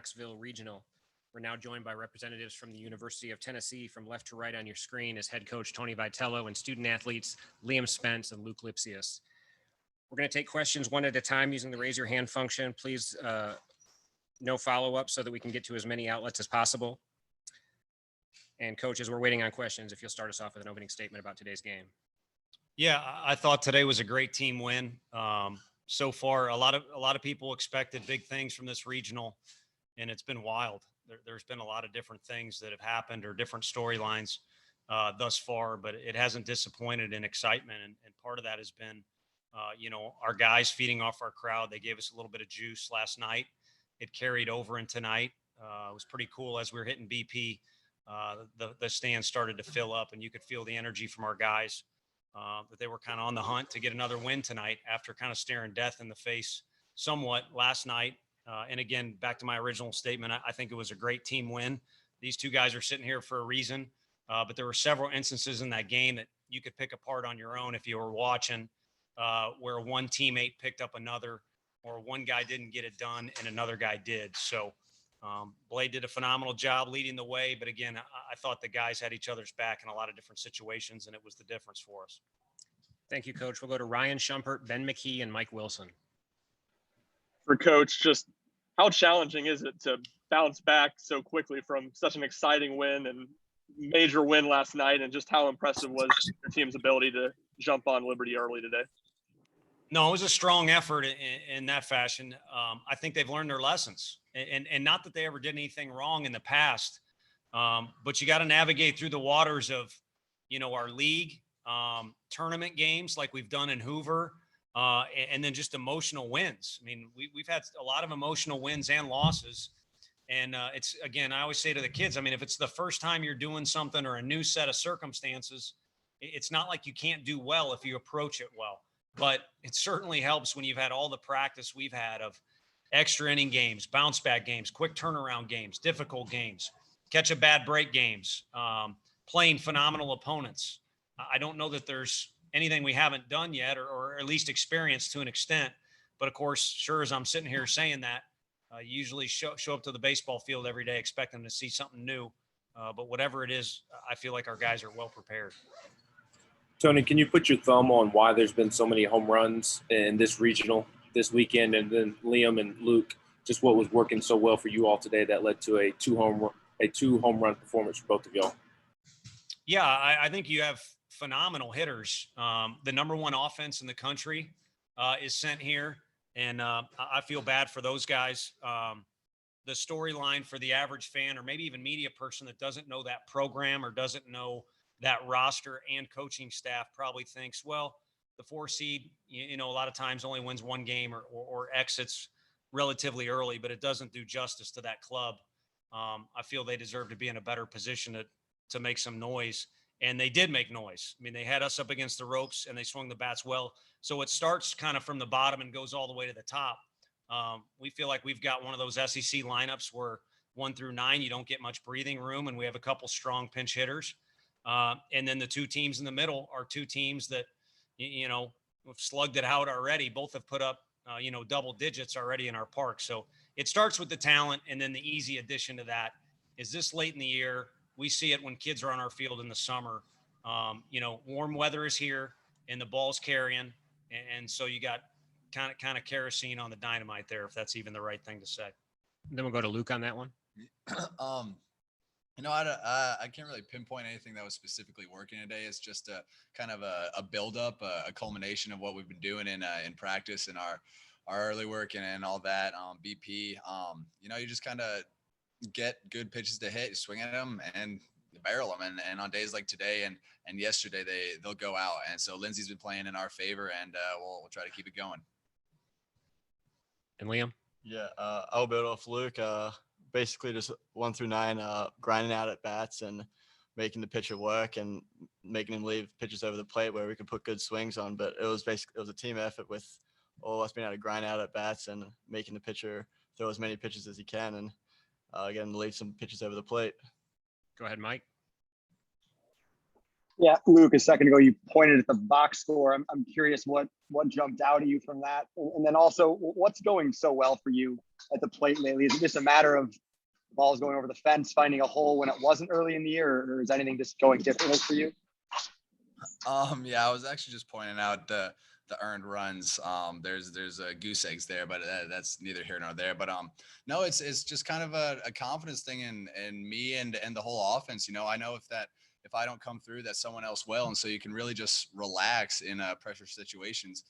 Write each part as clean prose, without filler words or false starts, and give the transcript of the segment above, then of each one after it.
Knoxville Regional. We're now joined by representatives from the University of Tennessee from left to right on your screen as head coach Tony Vitello and student athletes Liam Spence and Luc Lipcius. We're going to take questions one at a time using the raise your hand function. Please, no follow-up so that we can get to as many outlets as possible. And coaches, we're waiting on questions. If you'll start us off with an opening statement about today's game. Yeah, I thought today was a great team win. So far, a lot of people expected big things from this regional, and it's been wild. There's been a lot of different things that have happened or different storylines thus far, but it hasn't disappointed in excitement. And part of that has been, our guys feeding off our crowd. They gave us a little bit of juice last night. It carried over in tonight. It was pretty cool as we were hitting BP. The stands started to fill up, and you could feel the energy from our guys. That they were kind of on the hunt to get another win tonight after kind of staring death in the face somewhat last night. And again, back to my original statement, I think it was a great team win. These two guys are sitting here for a reason, but there were several instances in that game that you could pick apart on your own if you were watching, where one teammate picked up another, or one guy didn't get it done and another guy did. So Blade did a phenomenal job leading the way. But again, I thought the guys had each other's back in a lot of different situations, and it was the difference for us. Thank you, Coach. We'll go to Ryan Shumpert, Ben McKee, and Mike Wilson. For Coach, just how challenging is it to bounce back so quickly from such an exciting win and major win last night, and just how impressive was your team's ability to jump on Liberty early today? No, it was a strong effort in that fashion. I think they've learned their lessons, and not that they ever did anything wrong in the past, but you got to navigate through the waters of, our league tournament games like we've done in Hoover, and then just emotional wins. I mean, we've had a lot of emotional wins and losses, and it's, again, I always say to the kids, I mean, if it's the first time you're doing something or a new set of circumstances, it's not like you can't do well if you approach it well. But it certainly helps when you've had all the practice we've had of extra inning games, bounce back games, quick turnaround games, difficult games, catch a bad break games, playing phenomenal opponents. I don't know that there's anything we haven't done yet, or at least experienced to an extent. But of course, sure as I'm sitting here saying that, you usually show up to the baseball field every day expecting to see something new. But whatever it is, I feel like our guys are well prepared. Tony, can you put your thumb on why there's been so many home runs in this regional this weekend? And then Liam and Luke, just what was working so well for you all today that led to a two home run performance for both of y'all? Yeah, I think you have phenomenal hitters. The number one offense in the country is sent here, and I feel bad for those guys. The storyline for the average fan or maybe even media person that doesn't know that program or doesn't know that roster and coaching staff probably thinks, well, the 4 seed, a lot of times only wins one game or exits relatively early, but it doesn't do justice to that club. I feel they deserve to be in a better position to make some noise. And they did make noise. I mean, they had us up against the ropes and they swung the bats well. So it starts kind of from the bottom and goes all the way to the top. We feel like we've got one of those SEC lineups where 1 through 9, you don't get much breathing room, and we have a couple strong pinch hitters. And then the two teams in the middle are two teams that, have slugged it out already. Both have put up, double digits already in our park. So it starts with the talent. And then the easy addition to that is this late in the year. We see it when kids are on our field in the summer. Warm weather is here and the ball's carrying. And so you got kind of kerosene on the dynamite there, if that's even the right thing to say. Then we'll go to Luke on that one. I can't really pinpoint anything that was specifically working today. It's just a kind of a buildup, a culmination of what we've been doing in practice and our early work and all that. BP, you just kind of get good pitches to hit, swing at them, and barrel them. And on days like today and yesterday, they'll go out. And so Lindsay's been playing in our favor, and we'll try to keep it going. And Liam? Yeah, I'll build off Luke. Basically just 1 through 9, grinding out at bats and making the pitcher work and making him leave pitches over the plate where we could put good swings on. But it was a team effort with all of us being able to grind out at bats and making the pitcher throw as many pitches as he can and getting to leave some pitches over the plate. Go ahead, Mike. Yeah, Luke, a second ago, you pointed at the box score. I'm curious what jumped out at you from that. And then also, what's going so well for you at the plate lately? Is it just a matter of balls going over the fence, finding a hole when it wasn't early in the year, or is anything just going differently for you? Yeah, I was actually just pointing out the earned runs. There's a goose eggs there, but that's neither here nor there. But no, it's just kind of a confidence thing in me and the whole offense. You know, I know if I don't come through, that someone else will, and so you can really just relax in pressure situations,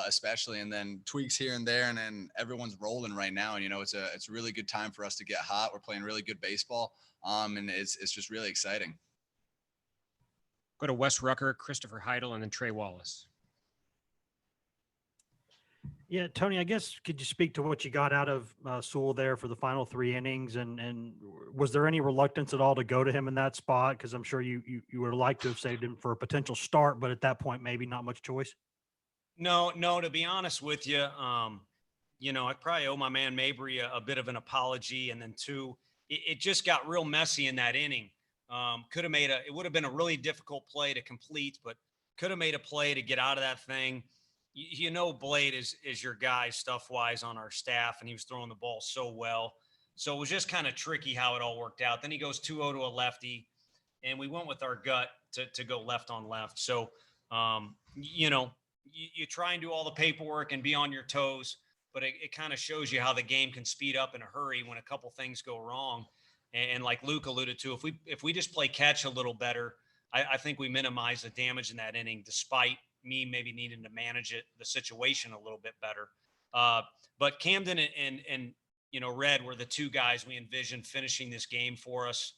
especially, and then tweaks here and there, and then everyone's rolling right now. And you know, it's a really good time for us to get hot. We're playing really good baseball, and it's just really exciting. Go to Wes Rucker, Christopher Heidel, and then Trey Wallace. Yeah, Tony, I guess could you speak to what you got out of Sewell there for the final 3 innings, and was there any reluctance at all to go to him in that spot? Because I'm sure you would like to have saved him for a potential start, but at that point, maybe not much choice. No, to be honest with you, you know, I probably owe my man Mabry a bit of an apology. And then 2, it just got real messy in that inning. It would have been a really difficult play to complete, but could have made a play to get out of that thing. You know, Blade is your guy stuff wise on our staff, and he was throwing the ball so well. So it was just kind of tricky how it all worked out. Then he goes 2-0 to a lefty, and we went with our gut to go left on left. So, you know, you try and do all the paperwork and be on your toes, but it kind of shows you how the game can speed up in a hurry when a couple things go wrong. And like Luke alluded to, if we just play catch a little better, I think we minimize the damage in that inning, despite me maybe needing to manage the situation a little bit better. But Camden and you know, Red were the 2 guys we envisioned finishing this game for us.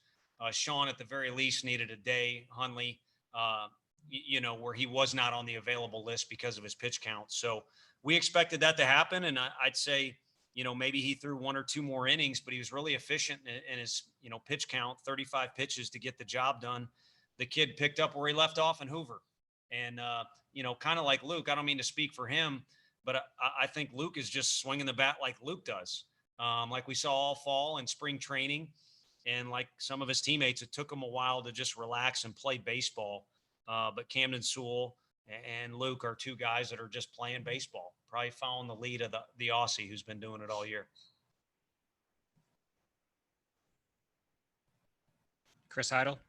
Sean, at the very least, needed a day. Hunley, you know, where he was not on the available list because of his pitch count. So we expected that to happen. And I'd say, you know, maybe he threw 1 or 2 more innings, but he was really efficient in his, you know, pitch count, 35 pitches to get the job done. The kid picked up where he left off in Hoover. And, you know, kind of like Luke, I don't mean to speak for him, but I think Luke is just swinging the bat like Luke does. Like we saw all fall in spring training, and like some of his teammates, it took him a while to just relax and play baseball. But Camden Sewell and Luke are 2 guys that are just playing baseball, probably following the lead of the Aussie who's been doing it all year. Chris Heidel.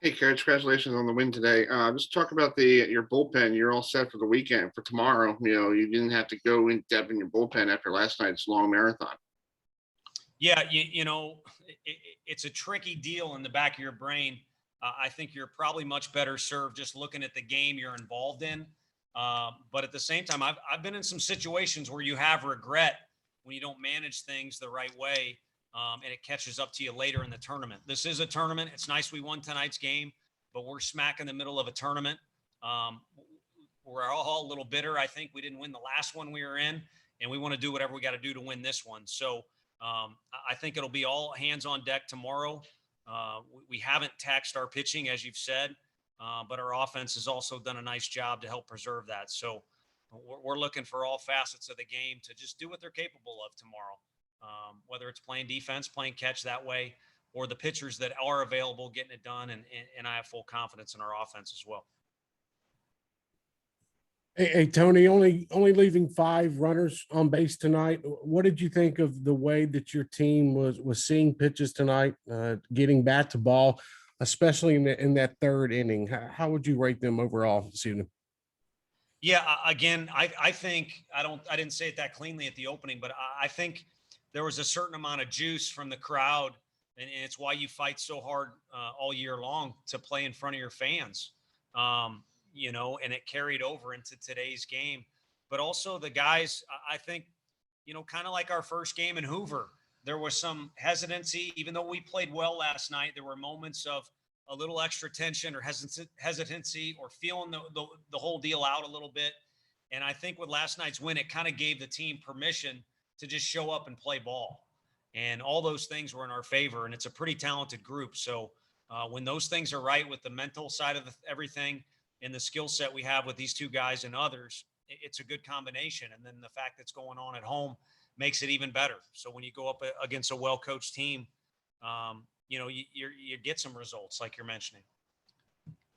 Hey, Coach, congratulations on the win today. Just talk about your bullpen. You're all set for the weekend, for tomorrow. You know, you didn't have to go in depth in your bullpen after last night's long marathon. Yeah, you know, it's a tricky deal in the back of your brain. I think you're probably much better served just looking at the game you're involved in. But at the same time, I've been in some situations where you have regret when you don't manage things the right way. And it catches up to you later in the tournament. This is a tournament. It's nice we won tonight's game, but we're smack in the middle of a tournament. We're all a little bitter. I think we didn't win the last one we were in, and we want to do whatever we got to do to win this one. So I think it'll be all hands on deck tomorrow. We haven't taxed our pitching, as you've said, but our offense has also done a nice job to help preserve that. So we're looking for all facets of the game to just do what they're capable of tomorrow. Whether it's playing defense, playing catch that way, or the pitchers that are available getting it done. And I have full confidence in our offense as well. Hey, Tony, only leaving 5 runners on base tonight. What did you think of the way that your team was seeing pitches tonight, getting bat to ball, especially in that 3rd inning? How would you rate them overall this evening? Yeah, again, I think I didn't say it that cleanly at the opening, but I think there was a certain amount of juice from the crowd, and it's why you fight so hard all year long to play in front of your fans. You know, and it carried over into today's game. But also the guys, I think, you know, kind of like our first game in Hoover, there was some hesitancy. Even though we played well last night, there were moments of a little extra tension or hesitancy or feeling the whole deal out a little bit. And I think with last night's win, it kind of gave the team permission to just show up and play ball. And all those things were in our favor. And it's a pretty talented group. So when those things are right with the mental side of everything and the skill set we have with these 2 guys and others, it's a good combination. And then the fact that's going on at home makes it even better. So when you go up against a well-coached team, you get some results like you're mentioning.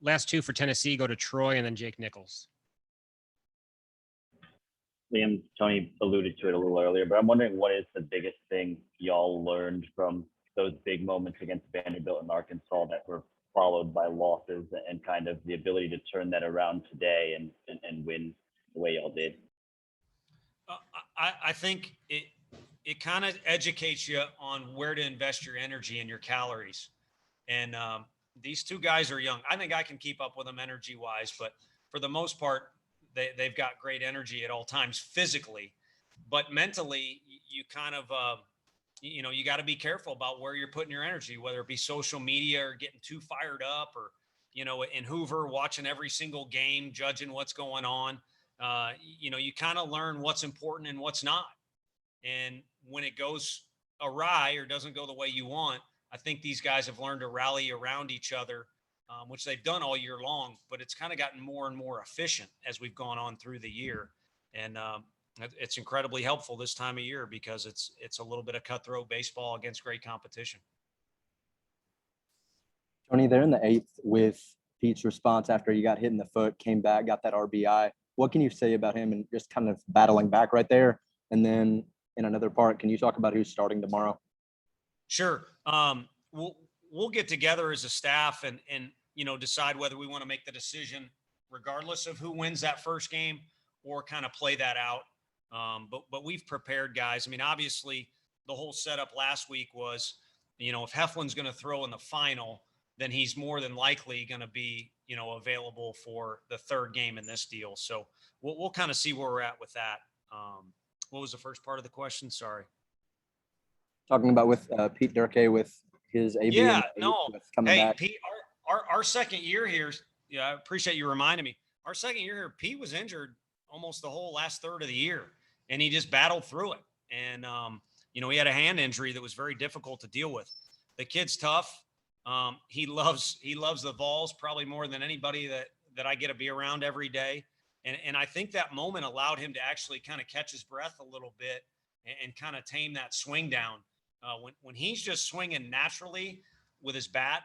Last two for Tennessee go to Troy and then Jake Nichols. Liam, Tony alluded to it a little earlier, but I'm wondering what is the biggest thing y'all learned from those big moments against Vanderbilt and Arkansas that were followed by losses, and kind of the ability to turn that around today and win the way y'all did? I think it kind of educates you on where to invest your energy and your calories. And these two guys are young. I think I can keep up with them energy wise, but for the most part, they've got great energy at all times physically, but mentally you kind of, you got to be careful about where you're putting your energy, whether it be social media or getting too fired up, or, in Hoover, watching every single game, judging what's going on. You kind of learn what's important and what's not. And when it goes awry or doesn't go the way you want, I think these guys have learned to rally around each other, which they've done all year long, but it's kind of gotten more and more efficient as we've gone on through the year. And it's incredibly helpful this time of year because it's a little bit of cutthroat baseball against great competition. Tony, they're in the eighth with Pete's response after he got hit in the foot, came back, got that RBI. What can you say about him and just kind of battling back right there? And then in another part, can you talk about who's starting tomorrow? Sure. We'll get together as a staff and decide whether we want to make the decision regardless of who wins that first game or kind of play that out. But we've prepared guys. I mean, obviously the whole setup last week was, if Heflin's going to throw in the final, then he's more than likely going to be, available for the third game in this deal. So we'll kind of see where we're at with that. What was the first part of the question? Sorry. Talking about with Pete Durkee with his AB. Yeah, no. Coming Hey, back. Pete, our second year here. Yeah, I appreciate you reminding me. Our second year here, Pete was injured almost the whole last third of the year, and he just battled through it. And he had a hand injury that was very difficult to deal with. The kid's tough. He loves the Vols probably more than anybody that I get to be around every day. And I think that moment allowed him to actually kind of catch his breath a little bit and kind of tame that swing down. When he's just swinging naturally with his bat,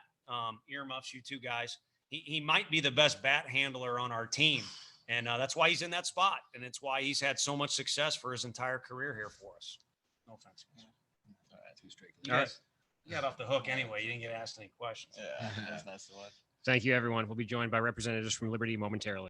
earmuffs, you two guys, he might be the best bat handler on our team. And that's why he's in that spot. And it's why he's had so much success for his entire career here for us. No offense. All right, too straight. You got off the hook anyway. You didn't get asked any questions. Yeah, that's nice to watch. Thank you, everyone. We'll be joined by representatives from Liberty momentarily.